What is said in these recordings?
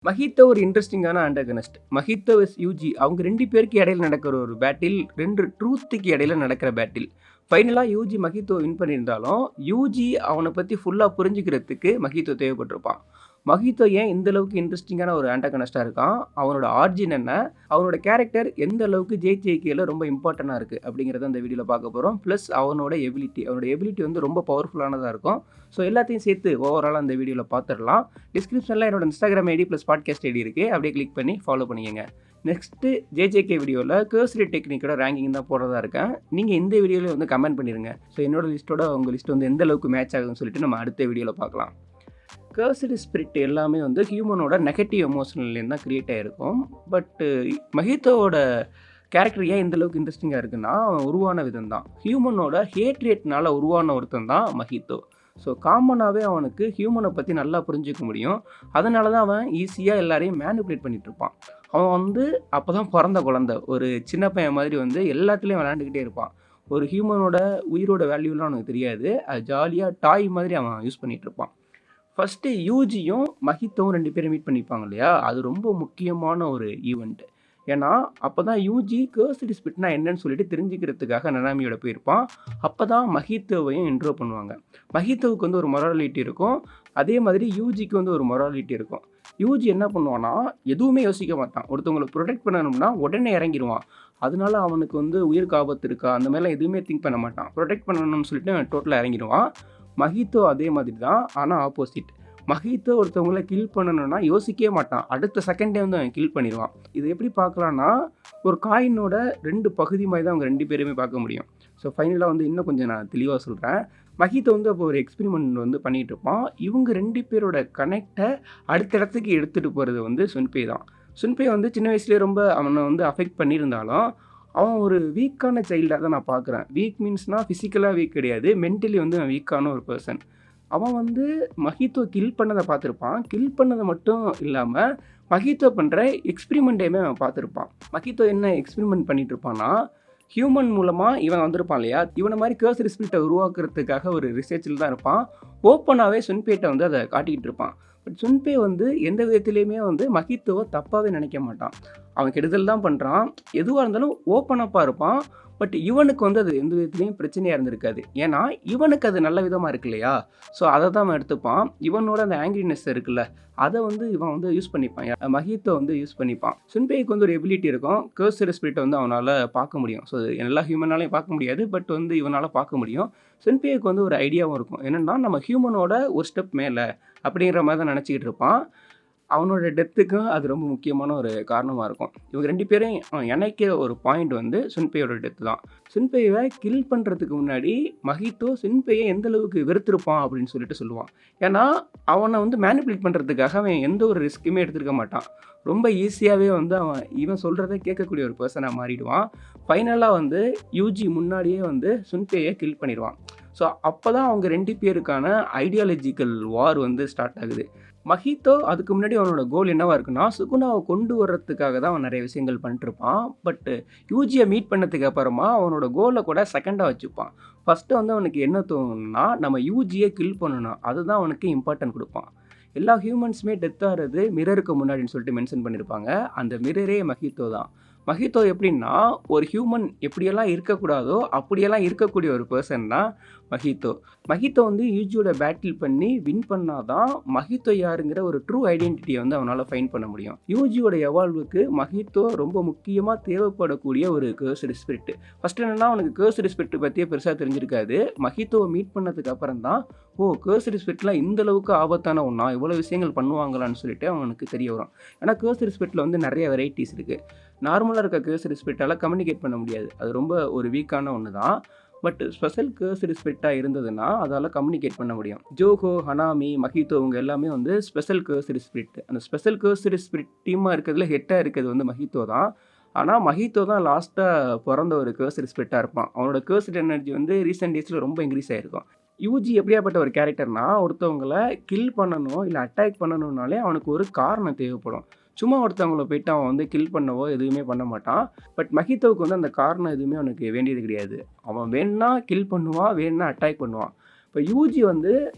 மஹிதோ ஒரு இன்ட்ரஸ்டிங்கான ஆன்டகனிஸ்ட். மஹிதோ வெஸ் யூஜி. அவங்க 2 பேருக்கு இடையில நடக்கிற ஒரு பேட்டில், 2 ட்ரூத்துக்கு இடையில நடக்கிற பேட்டில். ஃபைனலா யூஜி மஹிதோ வின் பண்ணியிருந்தாலும், யூஜி அவன பத்தி ஃபுல்லா புரிஞ்சுக்கிறதுக்கு மஹிதோ தேவைப்பட்டிருப்பான். மஹிதோ ஏன் இந்த அளவுக்கு இன்ட்ரஸ்டிங்கான ஒரு ஆன்டகனிஸ்ட்டா இருக்கான்? அவனோட ஆரிஜின் என்ன? அவனோட கேரக்டர் எந்த அளவுக்கு ஜேஜேகேல ரொம்ப இம்பார்ட்டன்ட்டா இருக்கு? அப்படிங்கிறத இந்த வீடியோல பார்க்க போறோம். பிளஸ் அவனோட எபிலிட்டி வந்து ரொம்ப பவர்ஃபுல்லானதா இருக்கும். ஸோ எல்லாத்தையும் சேர்த்து ஓவராலா இந்த வீடியோல பார்த்துடலாம். டிஸ்கிரிப்ஷன்ல என்னோட Instagram ID plus podcast ID இருக்கு. அப்படியே கிளிக் பண்ணி ஃபாலோ பண்ணிக்கங்க. நெக்ஸ்ட்டு ஜேஜேகே வீடியோவில் கர்சரி டெக்னிக்கோட ரேங்கிங் தான் போடுறதா இருக்கேன். நீங்கள் இந்த வீடியோவில் வந்து கமெண்ட் பண்ணிடுங்க. ஸோ என்னோட லிஸ்ட்டோட உங்கள் லிஸ்ட் வந்து எந்த அளவுக்கு மேட்ச் ஆகுதுன்னு சொல்லிட்டு நம்ம அடுத்த வீடியோவில் பார்க்கலாம். கர்சரி ஸ்பிரிட் எல்லாமே வந்து ஹியூமனோட நெகட்டிவ் எமோஷனல்லேருந்து தான் கிரியேட் ஆகிருக்கும். பட்டு மஹிதோவோட கேரக்டர் ஏன் இந்த அளவுக்கு இன்ட்ரெஸ்டிங்காக இருக்குன்னா, அவன் உருவான விதம் தான். ஹியூமனோட ஹேட்ரேட்னால உருவான ஒருத்தன் தான் மஹிதோ. ஸோ காமனாகவே அவனுக்கு ஹியூமனை பற்றி நல்லா புரிஞ்சிக்க முடியும். அதனால தான் அவன் ஈஸியாக எல்லாரையும் மேனிப்புலேட் பண்ணிகிட்ருப்பான். அவன் வந்து அப்போ தான் பிறந்த குழந்தை. ஒரு சின்ன பையன் மாதிரி வந்து எல்லாத்துலேயும் விளையாண்டுக்கிட்டே இருப்பான். ஒரு ஹியூமனோட உயிரோட வேல்யூலாம் அவனுக்கு தெரியாது. அது ஜாலியாக டாய் மாதிரி அவன் யூஸ் பண்ணிகிட்ருப்பான். ஃபஸ்ட்டு யூஜியும் மஹிதோவும் 2 பேரும் மீட் பண்ணிப்பாங்க இல்லையா? அது ரொம்ப முக்கியமான ஒரு ஈவெண்ட். ஏன்னா, அப்போ தான் யூஜி கர்சரி ஸ்பிரிட்னா என்னன்னு சொல்லிட்டு தெரிஞ்சுக்கிறதுக்காக நனாமியோட போயிருப்பான். அப்போ தான் மஹிதோவையும் இன்ட்ரோ பண்ணுவாங்க. மஹிதோவுக்கு வந்து ஒரு மொராலிட்டி இருக்கும். அதே மாதிரி யூஜிக்கு வந்து ஒரு மொராலிட்டி இருக்கும். யூஜி என்ன பண்ணுவான்னா, எதுவுமே யோசிக்க மாட்டான். ஒருத்தவங்கள ப்ரொடெக்ட் பண்ணணும்னா உடனே இறங்கிருவான். அதனால அவனுக்கு வந்து உயிருக்கு ஆபத்து இருக்கா, அந்த மாதிரிலாம் எதுவுமே திங்க் பண்ண மாட்டான். ப்ரொடெக்ட் பண்ணணும்னு சொல்லிட்டு டோட்டலாக இறங்கிடுவான். மஹிதோ அதே மாதிரி தான். ஆனால் ஆப்போசிட். மஹிதோ ஒருத்தவங்கள கில் பண்ணணும்னா யோசிக்கவே மாட்டான். அடுத்த செகண்டே வந்து அவன் கில் பண்ணிடுவான். இது எப்படி பார்க்கலான்னா, ஒரு காயினோட 2 பகுதி மாதிரி தான் அவங்க 2 பேருமே பார்க்க முடியும். ஸோ ஃபைனலாக வந்து இன்னும் கொஞ்சம் நான் தெளிவாக சொல்கிறேன். மஹிதோ வந்து அப்போ ஒரு எக்ஸ்பெரிமெண்ட் வந்து பண்ணிகிட்டு இருப்பான். இவங்க 2 பேரோட கனெக்டை அடுத்த இடத்துக்கு எடுத்துகிட்டு போகிறது வந்து சுன்பே தான். சுன்பே வந்து சின்ன வயசுலேயே ரொம்ப அவனை வந்து அஃபெக்ட் பண்ணியிருந்தாலும், அவன் ஒரு வீக்கான சைல்டாக தான் நான் பார்க்குறேன். வீக் மீன்ஸ்னால் ஃபிசிக்கலாக வீக் கிடையாது. மென்டலி வந்து அவன் வீக்கான ஒரு பர்சன். அவன் வந்து மஹிதோ கில் பண்ணதை பார்த்துருப்பான். கில் பண்ணதை மட்டும் இல்லாமல் மஹிதோ பண்ணுற எக்ஸ்பெரிமெண்ட்டையுமே அவன் பார்த்துருப்பான். மஹிதோ என்ன எக்ஸ்பெரிமெண்ட் பண்ணிகிட்டு இருப்பான்னா, ஹியூமன் மூலமாக இவன் வந்திருப்பான் இல்லையா? இவனை மாதிரி கர்சரி ஸ்பிரிட்டை உருவாக்குறதுக்காக ஒரு ரிசர்ச்சில் தான் இருப்பான். ஓப்பனாகவே சுன்பேட்டை வந்து அதை காட்டிக்கிட்டு இருப்பான். பட் சுன்பே வந்து எந்த விதத்துலேயுமே வந்து மஹிதோவை தப்பாகவே நினைக்க மாட்டான். அவன் கெடுதல் தான் பண்ணுறான். எதுவாக இருந்தாலும் ஓப்பன் அப்பாக இருப்பான். பட் இவனுக்கு வந்து அது எந்த விதத்துலேயும் பிரச்சனையாக இருந்திருக்காது. ஏன்னா இவனுக்கு அது நல்ல விதமாக இருக்கு இல்லையா? ஸோ அதை தான் அவன் எடுத்துப்பான். இவனோட அந்த ஆங்கிரினஸ் இருக்குல்ல, அதை வந்து இவன் வந்து யூஸ் பண்ணிப்பான். மஹிதோ வந்து யூஸ் பண்ணிப்பான். சுன்பேக்கு வந்து ஒரு எபிலிட்டி இருக்கும். கர்சரி ஸ்பிரிட்டை வந்து அவனால் பார்க்க முடியும். ஸோ எல்லா ஹியூமனாலையும் பார்க்க முடியாது. பட் வந்து இவனால் பார்க்க முடியும். சுன்பேக்கு வந்து ஒரு ஐடியாவும் இருக்கும். என்னென்னா, நம்ம ஹியூமனோட ஒரு ஸ்டெப் மேலே அப்படிங்கிற மாதிரி தான் நினச்சிக்கிட்டு இருப்பான். அவனோட டெத்துக்கும் அது ரொம்ப முக்கியமான ஒரு காரணமாக இருக்கும். இவங்க 2 பேரையும் இணைக்கிற ஒரு பாயிண்ட் வந்து சுன்பேயோட டெத்து தான். சுன்பேயை கில் பண்ணுறதுக்கு முன்னாடி மஹிதோ சுன்பேயை எந்த அளவுக்கு வெறுத்திருப்பான் அப்படின்னு சொல்லிட்டு சொல்லுவான். ஏன்னா அவனை வந்து மேனிப்புலேட் பண்ணுறதுக்காக அவன் எந்த ஒரு ரிஸ்க்குமே எடுத்துருக்க மாட்டான். ரொம்ப ஈஸியாகவே வந்து அவன் இவன் சொல்கிறத கேட்கக்கூடிய ஒரு பர்சனாக மாறிடுவான். ஃபைனலாக வந்து யூஜி முன்னாடியே வந்து சுன்பேயை கில் பண்ணிடுவான். ஸோ அப்போ தான் அவங்க 2 பேருக்கான ஐடியாலஜிக்கல் வார் வந்து ஸ்டார்ட் ஆகுது. மஹிதோ அதுக்கு முன்னாடி அவனோட கோல் என்னவா இருக்குன்னா, சுகுனாவை கொண்டு வர்றதுக்காக தான் அவன் நிறைய விஷயங்கள் பண்ணிட்டுருப்பான். பட்டு யூஜியை மீட் பண்ணதுக்கு அப்புறமா அவனோட கோலை கூட செகண்டாக வச்சுப்பான். ஃபஸ்ட்டு வந்து அவனுக்கு என்ன தோணுன்னா, நம்ம யூஜியை கில் பண்ணணும். அதுதான் அவனுக்கு இம்பார்ட்டன்ட் கொடுப்பான். எல்லா ஹியூமன்ஸுமே டெத் ஆகிறது மிரருக்கு முன்னாடின்னு சொல்லிட்டு மென்ஷன் பண்ணியிருப்பாங்க. அந்த மிரரே மஹிதோ தான். மஹிதோ எப்படின்னா, ஒரு ஹியூமன் எப்படியெல்லாம் இருக்கக்கூடாதோ அப்படியெல்லாம் இருக்கக்கூடிய ஒரு பர்சன் தான் மஹிதோ. மஹிதோ வந்து யூஜியோட பேட்டில் பண்ணி வின் பண்ணாதான் மஹிதோ யாருங்கிற ஒரு ட்ரூ ஐடென்டிட்டியை வந்து அவனால் ஃபைண்ட் பண்ண முடியும். யூஜியோட எவால்வுக்கு மஹிதோ ரொம்ப முக்கியமாக தேவைப்படக்கூடிய ஒரு கர்சரி ஸ்பிரிட். ஃபஸ்ட்டு என்னென்னா, அவனுக்கு கர்சரி ஸ்பிரிட் பற்றியே பெருசாக தெரிஞ்சிருக்காது. மஹிதோவை மீட் பண்ணதுக்கு அப்புறம் தான், கர்சரி ஸ்பிரிட்லாம் இந்த அளவுக்கு ஆபத்தான ஒன்றா, இவ்வளோ விஷயங்கள் பண்ணுவாங்களான்னு சொல்லிட்டு அவனுக்கு தெரிய வரும். ஏன்னா கர்சரி ஸ்பிரிட்டில் வந்து நிறைய வெரைட்டிஸ் இருக்குது. நார்மலாக இருக்க கர்சரி ஸ்பிரிட்டால் கம்யூனிகேட் பண்ண முடியாது. அது ரொம்ப ஒரு வீக்கான ஒன்று தான். பட் ஸ்பெஷல் கர்சரி ஸ்பிரிட்டாக இருந்ததுன்னா அதால் கம்யூனிகேட் பண்ண முடியும். ஜோஹோ, ஹனாமி, மஹிதோ இவங்க எல்லாமே வந்து ஸ்பெஷல் கர்சரி ஸ்பிரிட். அந்த ஸ்பெஷல் கர்சரி ஸ்பிரிட் டீமாக இருக்கிறதுல ஹெட்டாக இருக்கிறது வந்து மஹிதோ தான். ஆனால் மஹிதோ தான் லாஸ்ட்டாக பிறந்த ஒரு கர்சரி ஸ்பிரிட்டாக இருப்பான். அவனோட கர்சரி எனர்ஜி வந்து ரீசெண்ட் டேஸில் ரொம்ப இன்க்ரீஸ் ஆகிருக்கும். யூஜி எப்படியாப்பட்ட ஒரு கேரக்டர்னா, ஒருத்தவங்கள கில் பண்ணணும் இல்லை அட்டாக் பண்ணணும்னாலே அவனுக்கு ஒரு காரணம் தேவைப்படும். சும்மா ஒருத்தவங்கள போயிட்டு அவன் வந்து கில் பண்ணவோ எதுவுமே பண்ண மாட்டான். பட் மஹிதோவுக்கு வந்து அந்த காரணம் எதுவுமே அவனுக்கு வேண்டியது கிடையாது. அவன் வேணும்னா கில் பண்ணுவான், வேணும்னா அட்டாக் பண்ணுவான். இப்போ யூஜி வந்து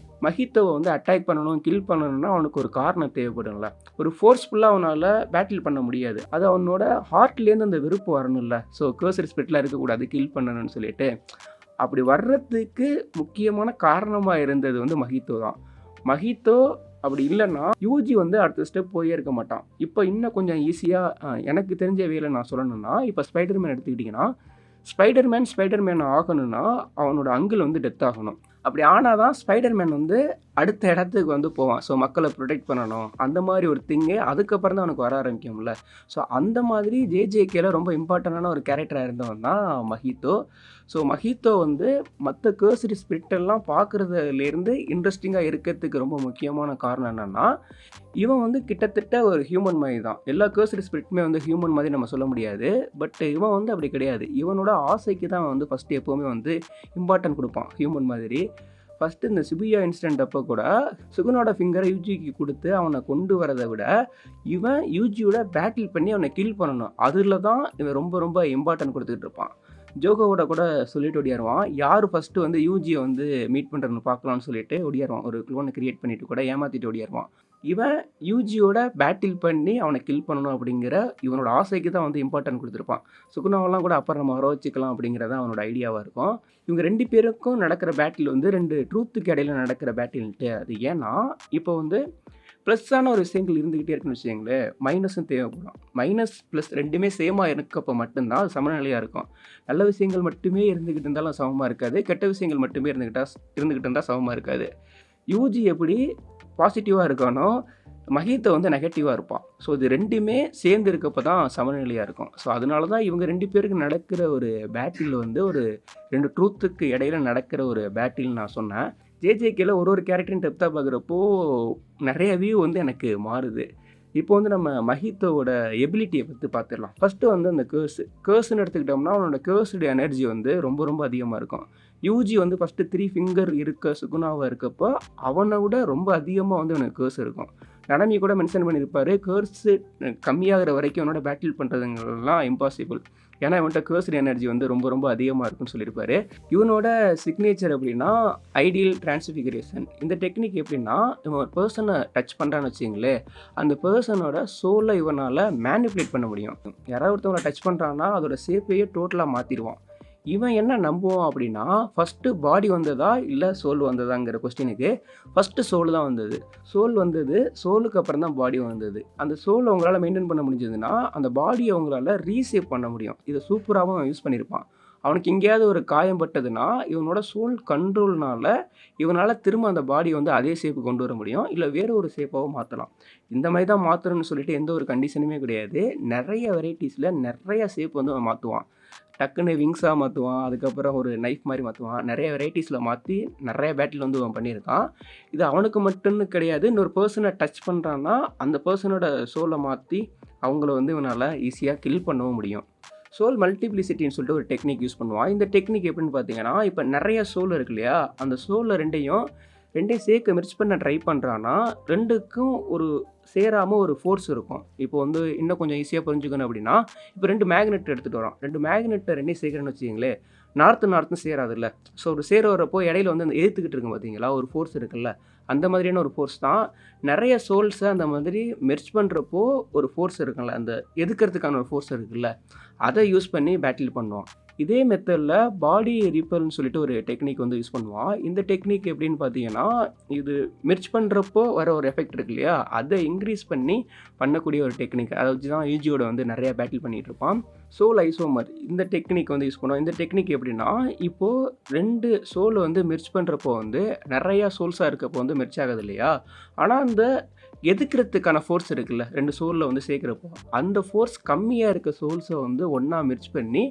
மஹித்தோவை வந்து அட்டாக் பண்ணணும், கில் பண்ணணும்னா அவனுக்கு ஒரு காரணம் தேவைப்படும்ல. ஒரு ஃபோர்ஸ்ஃபுல்லாக அவனால் பேட்டில் பண்ண முடியாது. அது அவனோட ஹார்ட்லேருந்து அந்த விருப்பு வரணும்ல. ஸோ கர்சர் ஸ்பிரிட்லாம் இருக்கக்கூடாது, கில் பண்ணணும்னு சொல்லிட்டு. அப்படி வர்றதுக்கு முக்கியமான காரணமாக இருந்தது வந்து மஹித்தோ தான். மஹித்தோ அப்படி இல்லைன்னா யூஜி வந்து அடுத்த ஸ்டெப் போயே இருக்க மாட்டான். இப்போ இன்னும் கொஞ்சம் ஈஸியாக எனக்கு தெரிஞ்ச வேலை நான் சொல்லணும்னா, இப்போ ஸ்பைடர்மேன் எடுத்துக்கிட்டிங்கன்னா, ஸ்பைடர்மேன் ஆகணும்னா அவனோட அங்கிள் வந்து டெத் ஆகணும். அப்படி ஆனால் தான் ஸ்பைடர்மேன் வந்து அடுத்த இடத்துக்கு வந்து போவான். ஸோ மக்களை ப்ரொடெக்ட் பண்ணணும், அந்த மாதிரி ஒரு திங்கே அதுக்கப்புறம் தான் அவனுக்கு வர ஆரம்பிக்கும்ல. ஸோ அந்த மாதிரி ஜேஜேகேல ரொம்ப இம்பார்ட்டண்டான ஒரு கேரக்டராக இருந்தவன் தான் மஹித்தோ. ஸோ மஹித்தோ வந்து மற்ற கர்சரி ஸ்பிரிட்டெல்லாம் பார்க்குறதுலேருந்து இன்ட்ரெஸ்டிங்காக இருக்கிறதுக்கு ரொம்ப முக்கியமான காரணம் என்னென்னா, இவன் வந்து கிட்டத்தட்ட ஒரு ஹியூமன் மாதிரி தான். எல்லா கர்சரி ஸ்பிரிட்டுமே வந்து ஹியூமன் மாதிரி நம்ம சொல்ல முடியாது. பட் இவன் வந்து அப்படி கிடையாது. இவனோட ஆசைக்கு தான் அவன் வந்து ஃபஸ்ட்டு எப்போவுமே வந்து இம்பார்ட்டன்ட் கொடுப்பான் ஹியூமன் மாதிரி. ஃபஸ்ட்டு இந்த சிபியா இன்சிடென்ட் அப்போ கூட சுகுனோட ஃபிங்கரை யூஜிக்கு கொடுத்து அவனை கொண்டு வரதை விட இவன் யூஜியோட பேட்டில் பண்ணி அவனை கில் பண்ணணும். அதில் தான் இவன் ரொம்ப ரொம்ப இம்பார்ட்டன்ட் கொடுத்துக்கிட்டு இருப்பான். ஜோகோவோட கூட சொல்லிட்டு ஓடியாருவான், யார் ஃபஸ்ட்டு வந்து யூஜியை வந்து மீட் பண்ணுறதுன்னு பார்க்கலான்னு சொல்லிட்டு ஓடியாருவான். ஒரு க்ளோனை கிரியேட் பண்ணிட்டு கூட ஏமாற்றிட்டு ஓடியாருவான். இவன் யூஜியோட பேட்டில் பண்ணி அவனை கில் பண்ணணும் அப்படிங்கிற இவனோட ஆசைக்கு தான் வந்து இம்பார்ட்டன்ட் கொடுத்துருப்பான். சுகுனாவெல்லாம் கூட அப்புறம் நம்ம வர வச்சுக்கலாம் அப்படிங்கிறதான் அவனோட ஐடியாவாக இருக்கும். இவங்க 2 பேருக்கும் நடக்கிற பேட்டில் வந்து 2 ட்ரூத்துக்கு இடையில நடக்கிற பேட்டில்ன்ட்டு. அது ஏன்னா இப்போ வந்து ப்ளஸ்ஸான ஒரு விஷயங்கள் இருந்துக்கிட்டே இருக்குன்னு வச்சுக்கோங்களேன், மைனஸும் தேவைப்படும். மைனஸ் ப்ளஸ் 2மே சேமாக இருக்கப்போ மட்டும்தான் அது சமநிலையாக இருக்கும். நல்ல விஷயங்கள் மட்டுமே இருந்துக்கிட்டு இருந்தாலும் சமமாக இருக்காது, கெட்ட விஷயங்கள் மட்டுமே இருந்துக்கிட்டு இருந்தால் சமமாக இருக்காது. யூஜி எப்படி பாசிட்டிவாக இருக்கானோ, மஹித்தோ வந்து நெகட்டிவாக இருப்பான். ஸோ இது 2மே சேர்ந்து இருக்கப்போ தான் சமநிலையாக இருக்கும். ஸோ அதனால தான் இவங்க 2 பேருக்கு நடக்கிற ஒரு பேட்டில் வந்து ஒரு 2 ட்ரூத்துக்கு இடையில நடக்கிற ஒரு பேட்டில்னு நான் சொன்னேன். ஜேஜேகேல ஒரு கேரக்டரையும் டெப்த்தாக பார்க்குறப்போ நிறைய வியூ வந்து எனக்கு மாறுது. இப்போ வந்து நம்ம மஹித்தோவோட எபிலிட்டியை பற்றி பார்த்துடலாம். ஃபஸ்ட்டு வந்து அந்த கேர்ஸ்ன்னு எடுத்துக்கிட்டோம்னா அவனோட கேர்ஸுடைய எனர்ஜி வந்து ரொம்ப ரொம்ப அதிகமாக இருக்கும். யூஜி வந்து ஃபஸ்ட்டு 3 ஃபிங்கர் இருக்க சுகுனாவாக இருக்கப்போ அவனை விட ரொம்ப அதிகமாக வந்து அவனுக்கு கேர்ஸ் இருக்கும். நனமி கூட மென்ஷன் பண்ணியிருப்பார், கேர்ஸு கம்மியாகிற வரைக்கும் அவனோட பேட்டில் பண்ணுறதுங்கெல்லாம் இம்பாசிபிள். ஏன்னா இவன்கிட்ட கேர்ஸ்டு எனர்ஜி வந்து ரொம்ப ரொம்ப அதிகமாக இருக்குன்னு சொல்லியிருப்பாரு. இவனோட சிக்னேச்சர் எப்படின்னா ஐடியல் டிரான்ஸ்ஃபிகரேஷன். இந்த டெக்னிக் எப்படின்னா, இவன் ஒரு பர்சனை டச் பண்ணுறான்னு வச்சிங்களேன், அந்த பர்சனோட சோலை இவனால் மேனிப்புலேட் பண்ண முடியும். யாராவது ஒருத்தவங்களை டச் பண்ணுறான்னா அதோட ஷேப்பையே டோட்டலாக மாற்றிடுவான். இவன் என்ன நம்புவான் அப்படின்னா, ஃபஸ்ட்டு பாடி வந்ததா இல்லை சோல் வந்ததாங்கிற கொஸ்டினுக்கு ஃபஸ்ட்டு சோல் தான் வந்தது. சோலுக்கு அப்புறம் தான் பாடி வந்தது. அந்த சோல் அவங்களால மெயின்டைன் பண்ண முடிஞ்சதுன்னா அந்த பாடியை அவங்களால ரீசேவ் பண்ண முடியும். இதை சூப்பராகவும் அவன் யூஸ் பண்ணியிருப்பான். அவனுக்கு எங்கேயாவது ஒரு காயம் பட்டதுன்னா இவனோட சோல் கண்ட்ரோல்னால இவனால் திரும்ப அந்த பாடியை வந்து அதே ஷேப்பு கொண்டு வர முடியும், இல்லை வேறு ஒரு ஷேப்பாகவும் மாற்றலாம். இந்த மாதிரி தான் மாற்றணும்னு சொல்லிட்டு எந்த ஒரு கண்டிஷனுமே கிடையாது. நிறைய வெரைட்டிஸில் நிறைய ஷேப் வந்து அவன் மாற்றுவான். டக்குன்னு விங்ஸாக மாற்றுவான், அதுக்கப்புறம் ஒரு நைஃப் மாதிரி மாற்றுவான். நிறைய வெரைட்டிஸில் மாற்றி நிறைய பேட்டில் வந்து அவன் பண்ணியிருக்கான். இது அவனுக்கு மட்டும்னு கிடையாது, இன்னொரு பர்சனை டச் பண்ணுறான்னா அந்த பர்சனோட சோலை மாற்றி அவங்கள வந்து இவனால் ஈஸியாக கில் பண்ணவும் முடியும். சோல் மல்டிப்ளிசிட்டின்னு சொல்லிட்டு ஒரு டெக்னிக் யூஸ் பண்ணுவான். இந்த டெக்னிக் எப்படின்னு பார்த்தீங்கன்னா, இப்போ நிறைய சோல் இருக்கு இல்லையா, அந்த சோலில் ரெண்டையும் சேர்க்க மெர்ஜ் பண்ண ட்ரை பண்ணுறான்னா 2க்கும் ஒரு சேராமல் ஒரு ஃபோர்ஸ் இருக்கும். இப்போ வந்து இன்னும் கொஞ்சம் ஈஸியாக புரிஞ்சுக்கணும் அப்படின்னா, இப்போ 2 மேக்னெட் எடுத்துகிட்டு வரோம். 2 மேக்னெட்டை 2 சேர்க்குறேன்னு வச்சுக்கிங்களேன், நார்த்தும் சேராதுல்ல. ஸோ ஒரு சேர வரப்போ இடையில வந்து அந்த எதிர்த்துக்கிட்டு இருக்கும் பார்த்தீங்களா, ஒரு ஃபோர்ஸ் இருக்குல்ல, அந்த மாதிரியான ஒரு ஃபோர்ஸ் தான். நிறைய சோல்ஸை அந்த மாதிரி மெர்ஜ் பண்ணுறப்போ ஒரு ஃபோர்ஸ் இருக்குல்ல, அந்த எதுக்கிறதுக்கான ஒரு ஃபோர்ஸ் இருக்குல்ல, அதை யூஸ் பண்ணி பேட்டில் பண்ணுவோம். இதே மெத்தடில் பாடி ரிப்பல்னு சொல்லிட்டு ஒரு டெக்னிக் வந்து யூஸ் பண்ணுவான். இந்த டெக்னிக் எப்படின்னு பார்த்தீங்கன்னா, இது மெர்ஜ் பண்ணுறப்போ வர ஒரு எஃபெக்ட் இருக்கு இல்லையா, அதை இன்க்ரீஸ் பண்ணி பண்ணக்கூடிய ஒரு டெக்னிக். அதை வச்சு தான் யூஜியோட வந்து நிறையா பேட்டில் பண்ணிகிட்டு இருப்பான். சோல் ஐசோமர் இந்த டெக்னிக் வந்து யூஸ் பண்ணுவோம். இந்த டெக்னிக் எப்படின்னா, இப்போது 2 சோல் வந்து மெர்ஜ் பண்ணுறப்போ வந்து நிறையா சோல்ஸாக இருக்கப்போ வந்து மெர்ஜ் ஆகுது இல்லையா, ஆனால் அந்த எதுக்கிறதுக்கான ஃபோர்ஸ் இருக்குல்ல 2 சோலில் வந்து சேர்க்குறப்போ, அந்த ஃபோர்ஸ் கம்மியாக இருக்க சோல்ஸை வந்து ஒன்றா மெர்ஜ் பண்ணி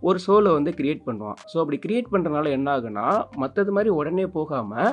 ஒரு சோலை வந்து கிரியேட் பண்ணுவான். ஸோ அப்படி கிரியேட் பண்ணுறதுனால என்ன ஆகுனா, மற்றது மாதிரி உடனே போகாமல்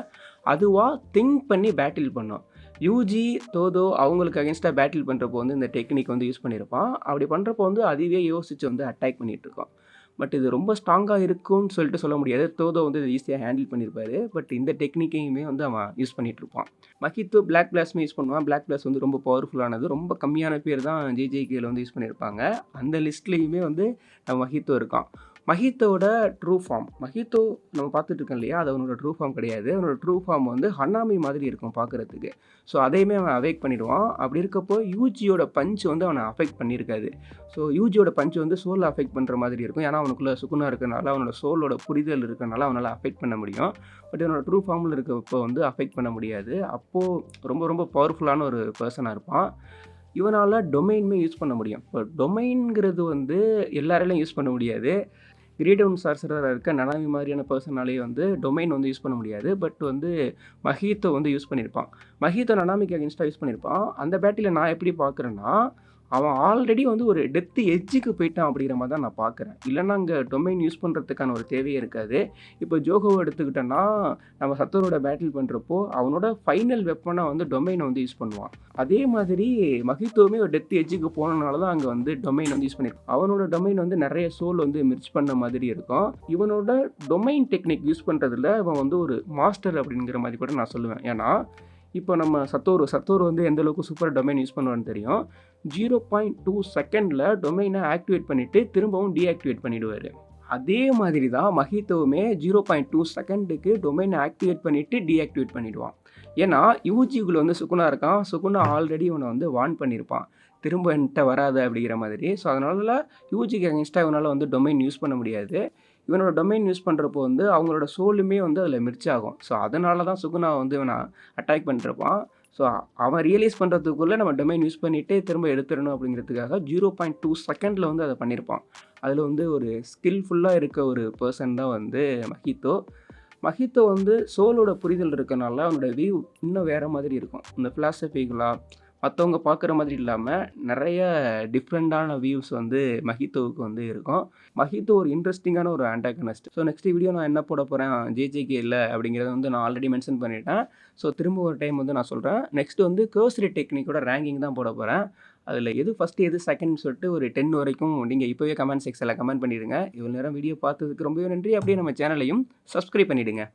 அதுவாக திங்க் பண்ணி பேட்டில் பண்ணும். யூஜி தோதோ அவங்களுக்கு அகேன்ஸ்டாக பேட்டில் பண்ணுறப்போ வந்து இந்த டெக்னிக் வந்து யூஸ் பண்ணியிருப்பான். அப்படி பண்ணுறப்போ வந்து அதுவே யோசித்து வந்து அட்டாக் பண்ணிகிட்ருக்கோம். பட் இது ரொம்ப ஸ்ட்ராங்காக இருக்கும்னு சொல்லிட்டு சொல்ல முடியாது. தோதோ வந்து இது ஈஸியாக ஹேண்டில் பண்ணியிருப்பாரு. பட் இந்த டெக்னிக்கையுமே வந்து அவன் யூஸ் பண்ணிகிட்ருப்பான். மஹித்தோ பிளாக் பிளாஸ்மே யூஸ் பண்ணுவான். பிளாக் பிளாஸ் வந்து ரொம்ப பவர்ஃபுல்லானது. ரொம்ப கம்மியான பேர் தான் ஜேஜேகேல வந்து யூஸ் பண்ணியிருப்பாங்க. அந்த லிஸ்ட்லேயுமே வந்து நம்ம மஹித்தோ இருக்கான். மஹித்தோட ட்ரூ ஃபார்ம் மஹித்தோ நம்ம பார்த்துட்டு இருக்கோம் இல்லையா, அது அவனோட ட்ரூ ஃபார்ம் கிடையாது. அவனோட ட்ரூ ஃபார்ம் வந்து ஹனாமி மாதிரி இருக்கும் பார்க்குறதுக்கு. ஸோ அதையுமே அவன் அவேக் பண்ணிடுவான். அப்படி இருக்கப்போ யூஜியோட பஞ்ச் வந்து அவனை அஃபெக்ட் பண்ணியிருக்காது. ஸோ யூஜியோட பஞ்ச் வந்து சோலை அஃபெக்ட் பண்ணுற மாதிரி இருக்கும். ஏன்னா அவனுக்குள்ள சுகுணா இருக்கனால, அவனோட சோலோட புரிதல் இருக்கனால அவனால் அஃபெக்ட் பண்ண முடியும். பட் இவனோட ட்ரூ ஃபார்மில் இருக்கப்போ வந்து அஃபெக்ட் பண்ண முடியாது. அப்போது ரொம்ப ரொம்ப பவர்ஃபுல்லான ஒரு பர்சனாக இருப்பான். இவனால் டொமைனுமே யூஸ் பண்ண முடியும். இப்போ டொமைன்ங்கிறது வந்து எல்லாராலையும் யூஸ் பண்ண முடியாது. கிரேட் ஒன் சார்சராக இருக்க நனாமி மாதிரியான பர்சனாலே வந்து டொமைன் வந்து யூஸ் பண்ண முடியாது. பட் வந்து மஹித்தோ வந்து யூஸ் பண்ணியிருப்பான். மஹித்தோ நனாமிக்கு அகேன்ஸ்டாக யூஸ் பண்ணியிருப்பான். அந்த பேட்டில் நான் எப்படி பார்க்குறேன்னா, அவன் ஆல்ரெடி வந்து ஒரு டெத்து எட்ஜுக்கு போயிட்டான் அப்படிங்கிற மாதிரி தான் நான் பார்க்குறேன். இல்லைன்னா அங்கே டொமைன் யூஸ் பண்ணுறதுக்கான ஒரு தேவையே இருக்காது. இப்போ ஜோகோவை எடுத்துக்கிட்டோன்னா, நம்ம சத்தோரோட பேட்டில் பண்ணுறப்போ அவனோட ஃபைனல் வெப்பனாக வந்து டொமைனை வந்து யூஸ் பண்ணுவான். அதே மாதிரி மஹித்தோவுமே ஒரு டெத்து எட்ஜுக்கு போனனால தான் அங்கே வந்து டொமைன் வந்து யூஸ் பண்ணியிருப்பான். அவனோட டொமைன் வந்து நிறைய சோல் வந்து மிர்ச் பண்ண மாதிரி இருக்கும். இவனோட டொமைன் டெக்னிக் யூஸ் பண்ணுறதுல இவன் வந்து ஒரு மாஸ்டர் அப்படிங்கிற மாதிரி கூட நான் சொல்லுவேன். ஏன்னா இப்போ நம்ம சத்தோரு வந்து எந்த அளவுக்கு சூப்பர் டொமைன் யூஸ் பண்ணுவான்னு தெரியும். 0.2 செகண்டில் டொமைனை ஆக்டிவேட் பண்ணிவிட்டு திரும்பவும் டீஆக்டிவேட் பண்ணிவிடுவார். அதே மாதிரி தான் மஹித்தோவுமே 0.2 செகண்டுக்கு டொமைனை ஆக்டிவேட் பண்ணிவிட்டு டீஆக்டிவேட் பண்ணிவிடுவான். ஏன்னா யூஜிக்குள்ளே வந்து சுகுணா இருக்கான். சுகுணா ஆல்ரெடி இவனை வந்து வார்ன் பண்ணியிருப்பான், திரும்ப என்கிட்ட வராத அப்படிங்கிற மாதிரி. ஸோ அதனால யூஜிக்கு அகேன்ஸ்டாக இவனால் வந்து டொமைன் யூஸ் பண்ண முடியாது. இவனோட டொமைன் யூஸ் பண்ணுறப்போ வந்து அவங்களோட சோலுமே வந்து அதில் மிர்ச் ஆகும். ஸோ அதனால தான் சுகுணா வந்து இவனை அட்டாக் பண்ணிருப்பான். ஸோ அவன் ரியலைஸ் பண்ணுறதுக்குள்ளே நம்ம டொமைன் யூஸ் பண்ணிவிட்டு திரும்ப எடுத்துடணும் அப்படிங்கிறதுக்காக 0.2 செகண்டில் வந்து அதை பண்ணியிருப்பான். அதில் வந்து ஒரு ஸ்கில்ஃபுல்லாக இருக்க ஒரு பர்சன் தான் வந்து மஹித்தோ. மஹித்தோ வந்து சோலோட புரிதல் இருக்கனால அவனோட வியூ இன்னும் வேறு மாதிரி இருக்கும். இந்த ஃபிலாசபிக்கலாக மற்றவங்க பார்க்குற மாதிரி இல்லாமல் நிறைய டிஃப்ரெண்ட்டான வியூஸ் வந்து மஹித்தோவுக்கு வந்து இருக்கும். மஹித்தோ ஒரு இன்ட்ரெஸ்டிங்கான ஒரு ஆன்டாகனிஸ்ட். ஸோ நெக்ஸ்ட் வீடியோ நான் என்ன போட போகிறேன் ஜேஜேகே இல்லை அப்படிங்கிறத வந்து நான் ஆல்ரெடி மென்ஷன் பண்ணிட்டேன். ஸோ திரும்ப ஒரு டைம் வந்து நான் சொல்கிறேன். நெக்ஸ்ட் வந்து கர்சரி டெக்னிக்கோட ரேங்கிங் தான் போட போகிறேன். அதில் எது ஃபஸ்ட்டு எது செகண்ட் சொல்லிட்டு ஒரு 10 வரைக்கும் நீங்கள் இப்போவே கமெண்ட் செக்ஷனில் கமெண்ட் பண்ணிடுங்க. இவ்வளோ நேரம் வீடியோ பார்த்ததுக்கு ரொம்பவே நன்றி. அப்படியே நம்ம சேனலையும் சப்ஸ்கிரைப் பண்ணிவிடுங்க.